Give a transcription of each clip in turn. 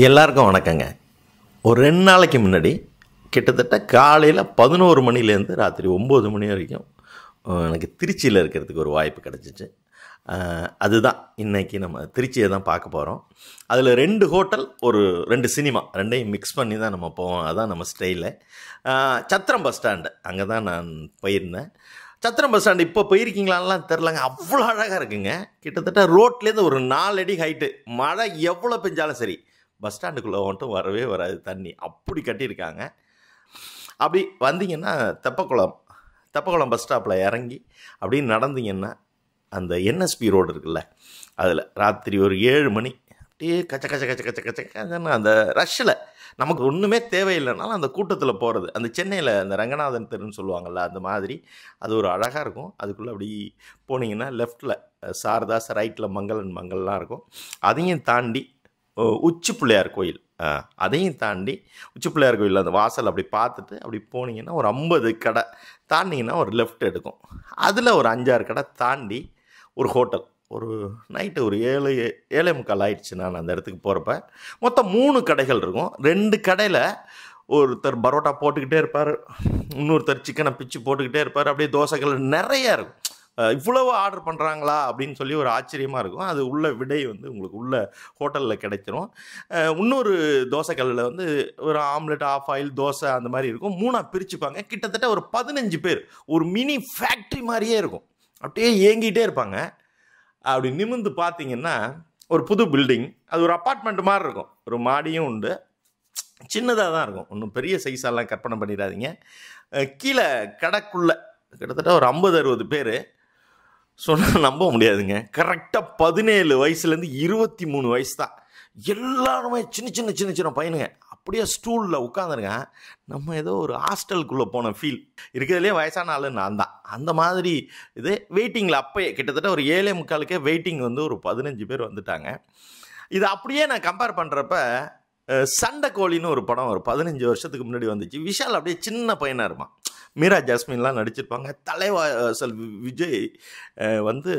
எல்லாருக்கும் வணக்கங்க. ஒரு 2 நாளைக்கு முன்னாடி கிட்டத்தட்ட காலையில் 11 மணிலேருந்து ராத்திரி 9 மணி வரைக்கும் எனக்கு திருச்சியில் இருக்கிறதுக்கு ஒரு வாய்ப்பு கிடச்சிச்சு. அதுதான் இன்றைக்கி நம்ம திருச்சியை தான் பார்க்க போகிறோம். அதில் 2 ஹோட்டல், ஒரு 2 சினிமா, ரெண்டையும் மிக்ஸ் பண்ணி தான் நம்ம போவோம். அதுதான் நம்ம ஸ்டைலு. சத்திரம் பஸ் ஸ்டாண்டு, அங்கே தான் நான் போயிருந்தேன். சத்திரம் பஸ் ஸ்டாண்டு இப்போ போயிருக்கீங்களான்லாம் தெரிலங்க, அவ்வளோ அழகாக இருக்குங்க. கிட்டத்தட்ட ரோட்லேருந்து ஒரு 4 அடி ஹைட்டு. மழை எவ்வளோ பெஞ்சாலும் சரி, பஸ் ஸ்டாண்டுக்குள்ளே மட்டும் வரவே வராது தண்ணி, அப்படி கட்டியிருக்காங்க. அப்படி வந்தீங்கன்னா தெப்பக்குளம் பஸ் ஸ்டாப்பில் இறங்கி அப்படி நடந்தீங்கன்னா அந்த என்எஸ்பி ரோடு இருக்குல்ல, அதில் ராத்திரி ஒரு 7 மணி அப்படியே கச்ச கச்ச கச்ச கச்ச கச்ச கச்சன்னு அந்த ரஷ்ஷில் நமக்கு ஒன்றுமே தேவையில்லைனாலும் அந்த கூட்டத்தில் போகிறது, அந்த சென்னையில் அந்த ரங்கநாதன் தெருன்னு சொல்லுவாங்கள்ல, அந்த மாதிரி அது ஒரு அழகாக இருக்கும். அதுக்குள்ளே அப்படி போனீங்கன்னா லெஃப்டில் சாரதாஸ், ரைட்டில் மங்கள்லாம் இருக்கும். அதையும் தாண்டி உச்சி பிள்ளையார் கோயில், அதையும் தாண்டி உச்சி பிள்ளையார் கோயில் அந்த வாசல் அப்படி பார்த்துட்டு அப்படி போனீங்கன்னா ஒரு 50 கடை தாண்டிங்கன்னா ஒரு லெஃப்ட் எடுக்கும். அதில் ஒரு 5-6 கடை தாண்டி ஒரு ஹோட்டல். ஒரு நைட்டு ஒரு 7:45 ஆயிடுச்சு நான் அந்த இடத்துக்கு போகிறப்ப. மொத்தம் 3 கடைகள் இருக்கும். 2 கடையில் ஒருத்தர் பரோட்டா போட்டுக்கிட்டே இருப்பார், இன்னொருத்தர் சிக்கனை பிச்சு போட்டுக்கிட்டே இருப்பார். அப்படியே தோசைகள் நிறையா இருக்கும். இவ்வளவு ஆர்டர் பண்ணுறாங்களா அப்படின்னு சொல்லி ஒரு ஆச்சரியமாக இருக்கும். அது உள்ள விடை உங்களுக்கு உள்ள ஹோட்டலில் கிடைச்சிரும். இன்னொரு தோசைக்கல்லில் ஒரு ஆம்லெட், ஆஃப் ஆயில் தோசை அந்த மாதிரி இருக்கும். 3ஆக பிரிச்சுப்பாங்க. கிட்டத்தட்ட ஒரு 15 பேர், ஒரு மினி ஃபேக்ட்ரி மாதிரியே இருக்கும். அப்படியே ஏங்கிட்டே இருப்பாங்க. அப்படி நிமிர்ந்து பார்த்தீங்கன்னா ஒரு புது பில்டிங், அது ஒரு அப்பார்ட்மெண்ட் மாதிரி இருக்கும். ஒரு மாடியும் உண்டு, சின்னதாக தான் இருக்கும், ஒன்றும் பெரிய சைஸெல்லாம் கற்பனை பண்ணிடாதீங்க. கீழே கடைக்குள்ளே கிட்டத்தட்ட ஒரு 50-60 பேர். சொன்னால் நம்ப முடியாதுங்க, கரெக்டாக 17 வயசுலேருந்து 23 வயசு தான். எல்லாருமே சின்ன சின்ன பையனுங்க. அப்படியே ஸ்டூலில் உட்காந்துருங்க. நம்ம ஏதோ ஒரு ஹாஸ்டலுக்குள்ளே போன ஃபீல். இருக்கிறதுலே வயசான ஆள் நான் தான். அந்த மாதிரி இது வெயிட்டிங்கில் அப்போயே கிட்டத்தட்ட ஒரு 7:45க்கே வெயிட்டிங் ஒரு 15 பேர் வந்துட்டாங்க. இது அப்படியே நான் கம்பேர் பண்ணுறப்ப சண்டை கோழின்னு ஒரு படம் ஒரு 15 வருஷத்துக்கு முன்னாடி வந்துச்சு. விஷால் அப்படியே சின்ன பையனாக இருப்பான். மீரா ஜாஸ்மின்லாம் நடிச்சிருப்பாங்க. தலைவாசல் விஜய்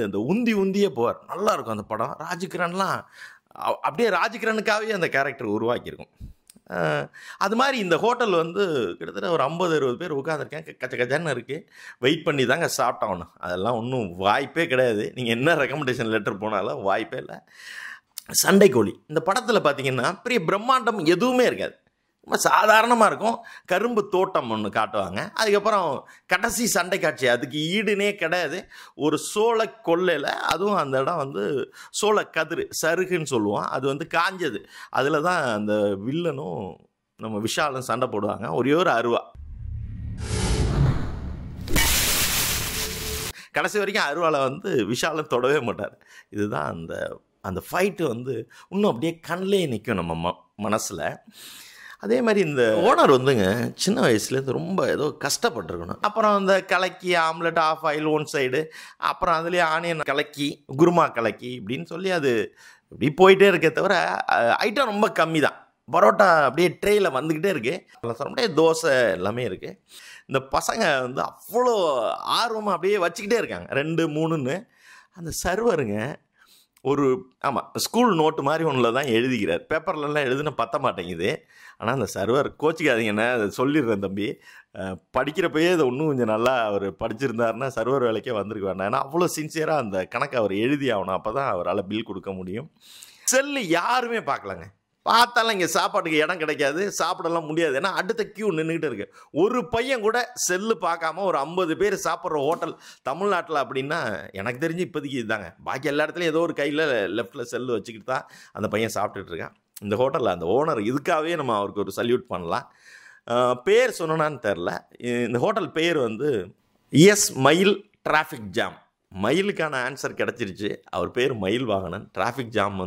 இந்த உந்தியே போவார். நல்லாயிருக்கும் அந்த படம். ராஜ்கிரன்லாம் அப்படியே ராஜ்கிரனுக்காகவே அந்த கேரக்டர் உருவாக்கியிருக்கும். அது மாதிரி இந்த ஹோட்டல் கிட்டத்தட்ட ஒரு 50-60 பேர் உட்காந்துருக்கேன். கச்ச கச்சன்னு இருக்குது. வெயிட் பண்ணி தாங்க சாப்பிட்டாகணும். அதெல்லாம் ஒன்றும் வாய்ப்பே கிடையாது. நீங்கள் என்ன ரெக்கமெண்டேஷன் லெட்டர் போனாலும் வாய்ப்பே இல்லை. சண்டை கோழி இந்த படத்தில் பார்த்தீங்கன்னா பெரிய பிரம்மாண்டம் எதுவுமே இருக்காது, ரொம்ப சாதாரணமாக இருக்கும். கரும்பு தோட்டம் ஒன்று காட்டுவாங்க. அதுக்கப்புறம் கடைசி சண்டை காட்சி, அதுக்கு ஈடுனே கிடையாது. ஒரு சோள கொல்லையில், அதுவும் அந்த இடம் சோள கதிர் சருகுன்னு சொல்லுவோம், அது காஞ்சது. அதில் தான் அந்த வில்லனும் நம்ம விஷாலும் சண்டை போடுவாங்க. ஒரே ஒரு அருவா, கடைசி வரைக்கும் அருவாலை விஷாலும் தொடவே மாட்டார். இதுதான் அந்த ஃபைட்டு இன்னும் அப்படியே கண்ணிலே நிற்கும் நம்ம மனசில். அதே மாதிரி இந்த ஓனர் சின்ன வயசுலேருந்து ரொம்ப ஏதோ கஷ்டப்பட்டுருக்கணும். அப்புறம் அந்த கலக்கி omelette, half oil one side, அப்புறம் அதுலேயே ஆனியன் கலக்கி, குருமா கலக்கி இப்படின்னு சொல்லி அது இப்படி போயிட்டே இருக்கே தவிர ஐட்டம் ரொம்ப கம்மி தான். பரோட்டா அப்படியே ட்ரேயில் வந்துக்கிட்டே இருக்குது. சொல்ல முடியாது, தோசை எல்லாமே இருக்குது. இந்த பசங்க அவ்வளோ ஆர்வமாக அப்படியே வச்சுக்கிட்டே இருக்காங்க 2-3ன்னு. அந்த சர்வருங்க ஆமாம், ஸ்கூல் நோட்டு மாதிரி ஒன்றில் தான் எழுதிக்கிறார். பேப்பர்லலாம் எழுதுன பத்த மாட்டேங்குது. ஆனால் அந்த சர்வர் கோச்சிக்காதீங்கண்ணே, அதை சொல்லிடுறேன் தம்பி, படிக்கிறப்பயே அதை இன்னும் கொஞ்சம் நல்லா அவர் படிச்சிருந்தாருன்னா சர்வர் வேலைக்கே வந்திருக்க வேண்டாம். ஏன்னா அவ்வளோ சின்சியராக அந்த கணக்கை அவர் எழுதி ஆகணும். அப்போ தான் அவரால் பில் கொடுக்க முடியும். செல்லு யாருமே பார்க்கலங்க. பார்த்தாலும் இங்கே சாப்பாட்டுக்கு இடம் கிடைக்காது, சாப்பிடலாம் முடியாது. ஏன்னா அடுத்த கியூ நின்றுக்கிட்டு இருக்கு. ஒரு பையன் கூட செல்லு பார்க்காம ஒரு 50 பேர் சாப்பிட்ற ஹோட்டல் தமிழ்நாட்டில் அப்படின்னா எனக்கு தெரிஞ்சு இப்போதைக்கு இதுதாங்க. பாக்கி எல்லா இடத்துலையும் ஏதோ ஒரு கையில் லெஃப்டில் செல்லு வச்சுக்கிட்டு தான் அந்த பையன் சாப்பிட்டுட்டு இருக்கான். இந்த ஹோட்டலில் அந்த ஓனர் இதுக்காகவே நம்ம அவருக்கு ஒரு சல்யூட் பண்ணலாம். பேர் சொன்னான்னு தெரில. இந்த ஹோட்டல் பேர் எஸ் மயில் டிராஃபிக் ஜாம். மயிலுக்கான ஆன்சர் கிடச்சிருச்சு. அவர் பேர் மயில் வாகனன். டிராஃபிக் ஜாம்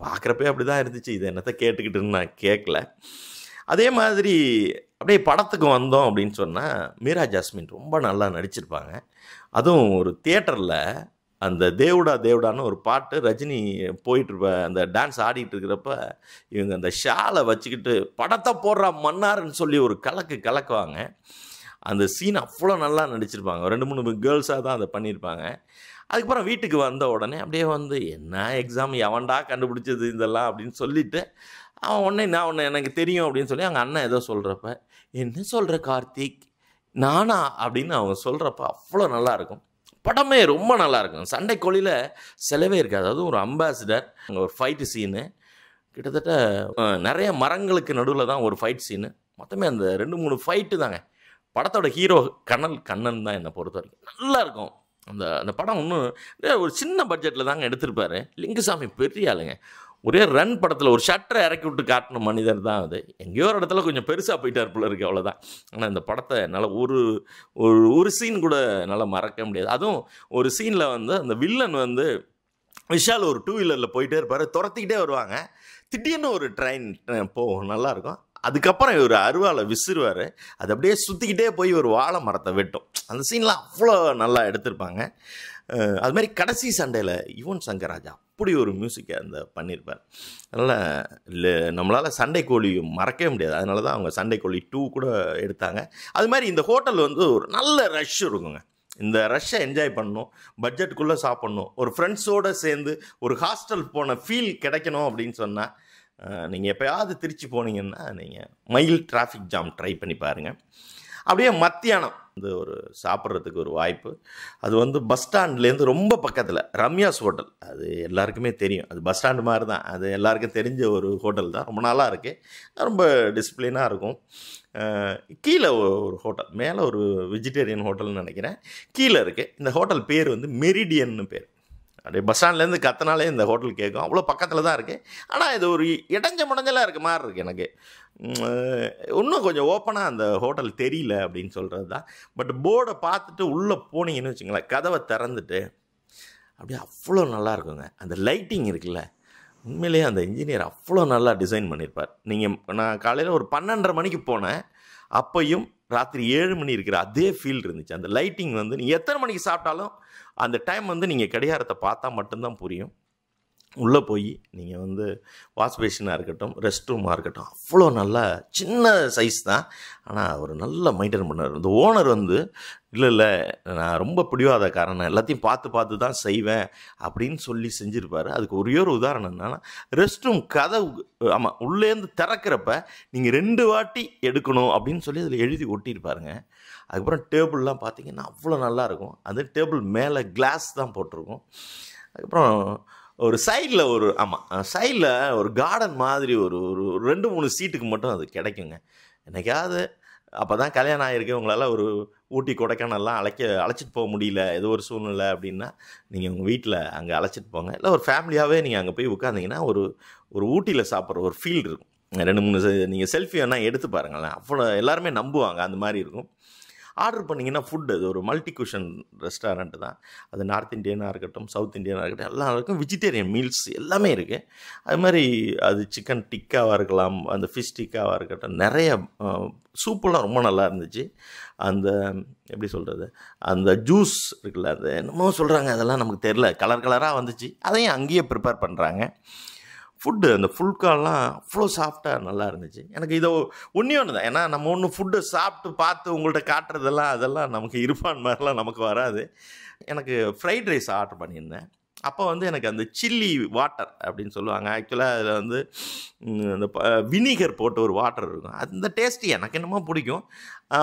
பார்க்குறப்பே அப்படி தான் இருந்துச்சு. இது என்னத்தை கேட்டுக்கிட்டுன்னு நான் கேட்கல. அதே மாதிரி அப்படியே படத்துக்கு வந்தோம் அப்படின்னு சொன்னால் மீரா ஜாஸ்மின் ரொம்ப நல்லா நடிச்சிருப்பாங்க. அதுவும் ஒரு தியேட்டரில் அந்த தேவுடான்னு ஒரு பாட்டு ரஜினி போயிட்டுருப்ப அந்த டான்ஸ் ஆடிட்டு இருக்கிறப்ப இவங்க அந்த ஷாலை வச்சுக்கிட்டு படத்தை போடுற மன்னார்ன்னு சொல்லி ஒரு கலக்குவாங்க. அந்த சீன் அவ்வளோ நல்லா நடிச்சிருப்பாங்க. 2-3 கேர்ள்ஸாக தான் அதை பண்ணியிருப்பாங்க. அதுக்கப்புறம் வீட்டுக்கு வந்த உடனே அப்படியே என்ன எக்ஸாம் எவன்டா கண்டுபிடிச்சது இதெல்லாம் அப்படின்னு சொல்லிவிட்டு அவன் உடனே நான் ஒன்று எனக்கு தெரியும் அப்படின்னு சொல்லி அவங்க அண்ணன் ஏதோ சொல்கிறப்ப, என்ன சொல்கிற கார்த்திக் நானா அப்படின்னு அவங்க சொல்கிறப்ப அவ்வளோ நல்லாயிருக்கும். படமே ரொம்ப நல்லாயிருக்கும். சண்டை கோழியில் செலவே இருக்காது. அதாவது ஒரு அம்பாசிடர், அங்கே ஒரு ஃபைட்டு சீனு, கிட்டத்தட்ட நிறைய மரங்களுக்கு நடுவில் தான் ஒரு ஃபைட் சீனு. மொத்தமே அந்த 2-3 ஃபைட்டு தாங்க. படத்தோட ஹீரோ கண்ணன் தான் என்னை பொறுத்த வரைக்கும் நல்லாயிருக்கும். அந்த படம் இன்னும் ஒரு சின்ன பட்ஜெட்டில் தாங்க எடுத்திருப்பார். லிங்குசாமி பெரிய ஆளுங்க. ஒரே ரன் படத்தில் ஒரு ஷட்டரை இறக்கி விட்டு காட்டின மனிதர் தான் அது. எங்கேயோ ஒரு இடத்துல கொஞ்சம் பெருசாக போயிட்டார் போல இருக்குது, அவ்வளோதான். ஆனால் இந்த படத்தை என்னால் ஒரு சீன் கூட என்னால் மறக்க முடியாது. அதுவும் ஒரு சீனில் வந்து அந்த வில்லன் வந்து விஷால் ஒரு 2 வீலரில் போயிட்டே இருப்பார், துரத்திக்கிட்டே வருவாங்க. திடீர்னு ஒரு ட்ரெயின் போகும், நல்லாயிருக்கும். அதுக்கப்புறம் இவர் அருவாளை விசிறுவார், அது அப்படியே சுற்றிக்கிட்டே போய் ஒரு வாழை மரத்தை வெட்டும். அந்த சீன்லாம் அவ்வளோ நல்லா எடுத்திருப்பாங்க. அதுமாதிரி கடைசி சண்டையில் யுவன் சங்கர் ராஜா அப்படி ஒரு மியூசிக்கை அந்த பண்ணியிருப்பார். அதனால் இல்லை, நம்மளால் சண்டை கோழி மறக்கவே முடியாது. அதனால தான் அவங்க சண்டை கோழி 2 கூட எடுத்தாங்க. அது மாதிரி இந்த ஹோட்டல் வந்து ஒரு நல்ல ரஷ் இருக்குங்க. இந்த ரஷ்ஷை என்ஜாய் பண்ணணும், பட்ஜெட்டுக்குள்ளே சாப்பிட்ணும், ஒரு ஃப்ரெண்ட்ஸோடு சேர்ந்து ஒரு ஹாஸ்டல் போன ஃபீல் கிடைக்கணும் அப்படின்னு சொன்னால் நீங்கள் எப்போயாவது திருச்சி போனீங்கன்னா நீங்கள் மயில் டிராஃபிக் ஜாம் ட்ரை பண்ணி பாருங்கள். அப்படியே மத்தியானம் வந்து ஒரு சாப்பிட்றதுக்கு ஒரு வாய்ப்பு. அது வந்து பஸ் ஸ்டாண்ட்லேருந்து ரொம்ப பக்கத்தில் ரம்யாஸ் ஹோட்டல். அது எல்லாருக்குமே தெரியும், அது பஸ் ஸ்டாண்டு மாதிரி தான். அது எல்லாருக்கும் தெரிஞ்ச ஒரு ஹோட்டல் தான். ரொம்ப நாளாக இருக்குது, ரொம்ப டிசிப்ளினாக இருக்கும். கீழே ஒரு ஹோட்டல், மேலே ஒரு வெஜிடேரியன் ஹோட்டல்னு நினைக்கிறேன், கீழே இருக்குது. இந்த ஹோட்டல் பேர் வந்து மெரிடியன்னு பேர். அப்படியே பஸ் ஸ்டாண்ட்லேருந்து கத்தினாலே இந்த ஹோட்டல் கேட்கும், அவ்வளோ பக்கத்தில் தான் இருக்குது. ஆனால் இது ஒரு முடஞ்சலாக இருக்க மாதிரி இருக்குது எனக்கு. இன்னும் கொஞ்சம் ஓப்பனாக அந்த ஹோட்டல் தெரியல அப்படின்னு சொல்கிறது தான். பட் போர்டை பார்த்துட்டு உள்ளே போனீங்கன்னு வச்சுங்களேன், கதவை திறந்துட்டு அப்படியே அவ்வளோ நல்லா இருக்குங்க. அந்த லைட்டிங் இருக்குல்ல, உண்மையிலேயே அந்த இன்ஜினியர் அவ்வளோ நல்லா டிசைன் பண்ணியிருப்பார். நான் காலையில் ஒரு 12:30 மணிக்கு போனேன், அப்பையும் ராத்திரி 7 மணி இருக்கிற அதே ஃபீல் இருந்துச்சு. அந்த லைட்டிங் வந்து நீங்கள் எத்தனை மணிக்கு சாப்பிட்டாலும் அந்த டைம் வந்து நீங்கள் கடிகாரத்தை பார்த்தா மட்டும்தான் புரியும். உள்ளே போய் நீங்கள் வந்து வாஷ் பேஷனாக இருக்கட்டும், ரெஸ்ட் ரூமாக இருக்கட்டும், அவ்வளோ நல்லா சின்ன சைஸ் தான். ஆனால் அவர் நல்லா மெயின்டைன் பண்ணார். இந்த ஓனர் வந்து இல்லை நான் ரொம்ப பிடிவாதக்காரன், நான் எல்லாத்தையும் பார்த்து தான் செய்வேன் அப்படின்னு சொல்லி செஞ்சுருப்பார். அதுக்கு ஒரே ஒரு உதாரணம் என்னென்னா, ரெஸ்ட் ரூம் கதவு ஆமாம் உள்ளேருந்து திறக்கிறப்ப நீங்கள் 2 வாட்டி எடுக்கணும் அப்படின்னு சொல்லி அதில் எழுதி ஒட்டியிருப்பாருங்க. அதுக்கப்புறம் டேபிள்லாம் பார்த்தீங்கன்னா அவ்வளோ நல்லாயிருக்கும். அது டேபிள் மேலே கிளாஸ் தான் போட்டிருக்கும். அதுக்கப்புறம் ஒரு சைடில் சைடில் ஒரு கார்டன் மாதிரி ஒரு 2-3 சீட்டுக்கு மட்டும் அது கிடைக்குங்க. என்னைக்காவது அப்போ தான் கல்யாணம் ஆகிருக்கு, உங்களால் ஒரு ஊட்டி கொடைக்கானல்லாம் அழைச்சிட்டு போக முடியல, ஏதோ ஒரு சூழ்நிலை அப்படின்னா நீங்கள் உங்கள் வீட்டில் அங்கே அழைச்சிட்டு போங்க. இல்லை ஒரு ஃபேமிலியாகவே நீங்கள் அங்கே போய் உட்காந்திங்கன்னா ஒரு ஊட்டியில் சாப்பிட்ற ஒரு ஃபீல் இருக்கும். 2-3 நீங்கள் செல்ஃபி வேணால் எடுத்து பாருங்களேன், அவ்வளோ எல்லாருமே நம்புவாங்க. அந்த மாதிரி இருக்கும். ஆர்டர் பண்ணிங்கன்னா ஃபுட் அது ஒரு மல்டி குஷன் ரெஸ்டாரண்ட்டு தான். அது நார்த் இந்தியனாக இருக்கட்டும், சவுத் இந்தியனாக இருக்கட்டும், எல்லாம் இருக்கும். வெஜிடேரியன் மீல்ஸ் எல்லாமே இருக்குது. அது மாதிரி அது சிக்கன் டிக்காவாக இருக்கலாம், அந்த ஃபிஷ் டிக்காவாக இருக்கட்டும், நிறைய சூப்பெல்லாம் ரொம்ப நல்லா இருந்துச்சு. அந்த எப்படி சொல்கிறது, அந்த ஜூஸ் இருக்குல்ல, அது என்னமோ சொல்கிறாங்க, அதெல்லாம் நமக்கு தெரில, கலராக வந்துச்சு. அதையும் அங்கேயே ப்ரிப்பேர் பண்ணுறாங்க. ஃபுட்டு அந்த ஃபுல்காலாம் அவ்வளோ சாஃப்டாக நல்லா இருந்துச்சு. எனக்கு இதை ஒன்றே ஒன்று தான், ஏன்னா நம்ம ஒன்று ஃபுட்டை சாப்பிட்டு பார்த்து உங்கள்கிட்ட காட்டுறதெல்லாம் அதெல்லாம் நமக்கு இருப்பான் மாதிரிலாம் நமக்கு வராது. எனக்கு ஃப்ரைட் ரைஸ் ஆர்டர் பண்ணியிருந்தேன். அப்போ வந்து எனக்கு அந்த சில்லி வாட்டர் அப்படின்னு சொல்லுவாங்க. ஆக்சுவலாக அதில் வந்து அந்த வினிகர் போட்டு ஒரு வாட்டர் இருக்கும். அந்த டேஸ்ட்டு எனக்கு என்னமோ பிடிக்கும்.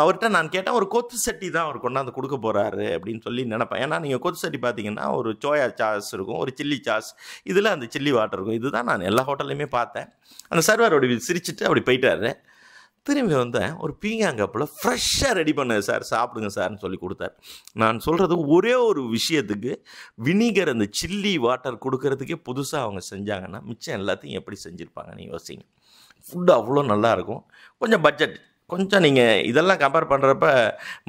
அவர்கிட்ட நான் கேட்டேன், ஒரு கொத்து சட்டி தான் அவர் கொண்டாந்து கொடுக்க போகிறாரு அப்படின்னு சொல்லி நினப்பேன். ஏன்னா நீங்கள் கொத்து சட்டி பார்த்தீங்கன்னா ஒரு சோயா சாஸ் இருக்கும், ஒரு சில்லி சாஸ், இதில் அந்த சில்லி வாட்டர் இருக்கும். இதுதான் நான் எல்லா ஹோட்டல்லையுமே பார்த்தேன். அந்த சர்வர் அப்படி சிரிச்சுட்டு அப்படி போயிட்டாரு. திரும்பி வந்தேன், ஒரு பீங்காங்கப்பில் ஃப்ரெஷ்ஷாக ரெடி பண்ணது சார், சாப்பிடுங்க சார்னு சொல்லி கொடுத்தார். நான் சொல்கிறது ஒரே ஒரு விஷயத்துக்கு வினிகர் அந்த சில்லி வாட்டர் கொடுக்கறதுக்கே புதுசாக அவங்க செஞ்சாங்கன்னா மிச்சம் எல்லாத்தையும் எப்படி செஞ்சுருப்பாங்க நீங்கள் யோசிங்க. ஃபுட்டு அவ்வளோ நல்லாயிருக்கும். கொஞ்சம் பட்ஜெட் கொஞ்சம் நீங்கள் இதெல்லாம் கம்பேர் பண்ணுறப்ப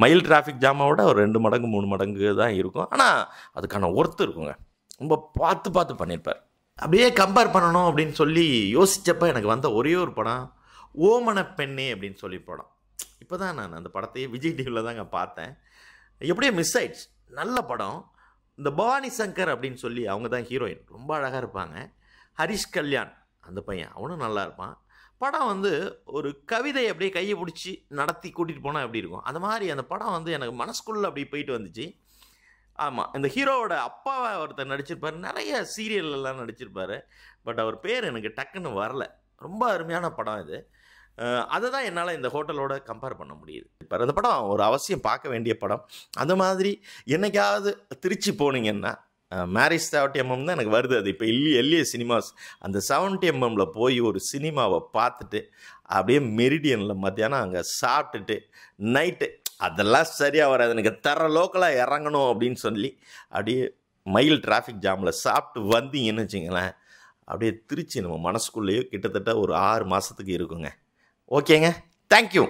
மயில் டிராஃபிக் ஜாமாவோட ஒரு 2 மடங்கு 3 மடங்கு தான் இருக்கும். ஆனால் அதுக்கான ஒர்த்து இருக்குங்க. ரொம்ப பார்த்து பண்ணியிருப்பார். அப்படியே கம்பேர் பண்ணணும் அப்படின்னு சொல்லி யோசித்தப்போ எனக்கு வந்த ஒரே ஒரு படம் ஓமன பெண்ணே அப்படின்னு சொல்லி படம். இப்போ தான் நான் அந்த படத்தையே விஜய் டிவியில் தாங்க பார்த்தேன். எப்படியே மிஸ் ஆயிடுச்சு. நல்ல படம். இந்த பவானி சங்கர் அப்படின்னு சொல்லி அவங்க தான் ஹீரோயின், ரொம்ப அழகாக இருப்பாங்க. ஹரிஷ் கல்யாண் அந்த பையன், அவனும் நல்லா இருப்பான். படம் வந்து ஒரு கவிதை அப்படியே கையை பிடிச்சி நடத்தி கூட்டிகிட்டு போனால் எப்படி இருக்கும், அந்த மாதிரி அந்த படம் வந்து எனக்கு மனசுக்குள்ளே அப்படி போயிட்டு வந்துச்சு. ஆமாம், இந்த ஹீரோவோட அப்பாவை ஒருத்தர் நடிச்சிருப்பார், நிறைய சீரியல்லாம் நடிச்சிருப்பார். பட் அவர் பேர் எனக்கு டக்குன்னு வரல. ரொம்ப அருமையான படம் இது. அதை தான் என்னால் இந்த ஹோட்டலோட கம்பேர் பண்ண முடியுது. இப்போ அந்த படம் ஒரு அவசியம் பார்க்க வேண்டிய படம். அந்த மாதிரி என்னைக்காவது திருச்சி போனீங்கன்னா மேரேஜ் 70mm தான் எனக்கு வருது. அது இப்போ எல்ஏ சினிமாஸ் அந்த 70mmல போய் ஒரு சினிமாவை பார்த்துட்டு அப்படியே மெரிடியனில் மத்தியானம் அங்கே சாப்பிட்டுட்டு நைட்டு அதெல்லாம் சரியாக வராது, எனக்கு தர லோக்கலாக இறங்கணும் அப்படின்னு சொல்லி அப்படியே மயில் டிராஃபிக் ஜாமில் சாப்பிட்டு வந்தீங்கன்னு வச்சிங்களேன், அப்படியே திருச்சி நம்ம மனசுக்குள்ளேயே கிட்டத்தட்ட ஒரு 6 மாதத்துக்கு இருக்குங்க. ஓகேங்க, தேங்க்யூ.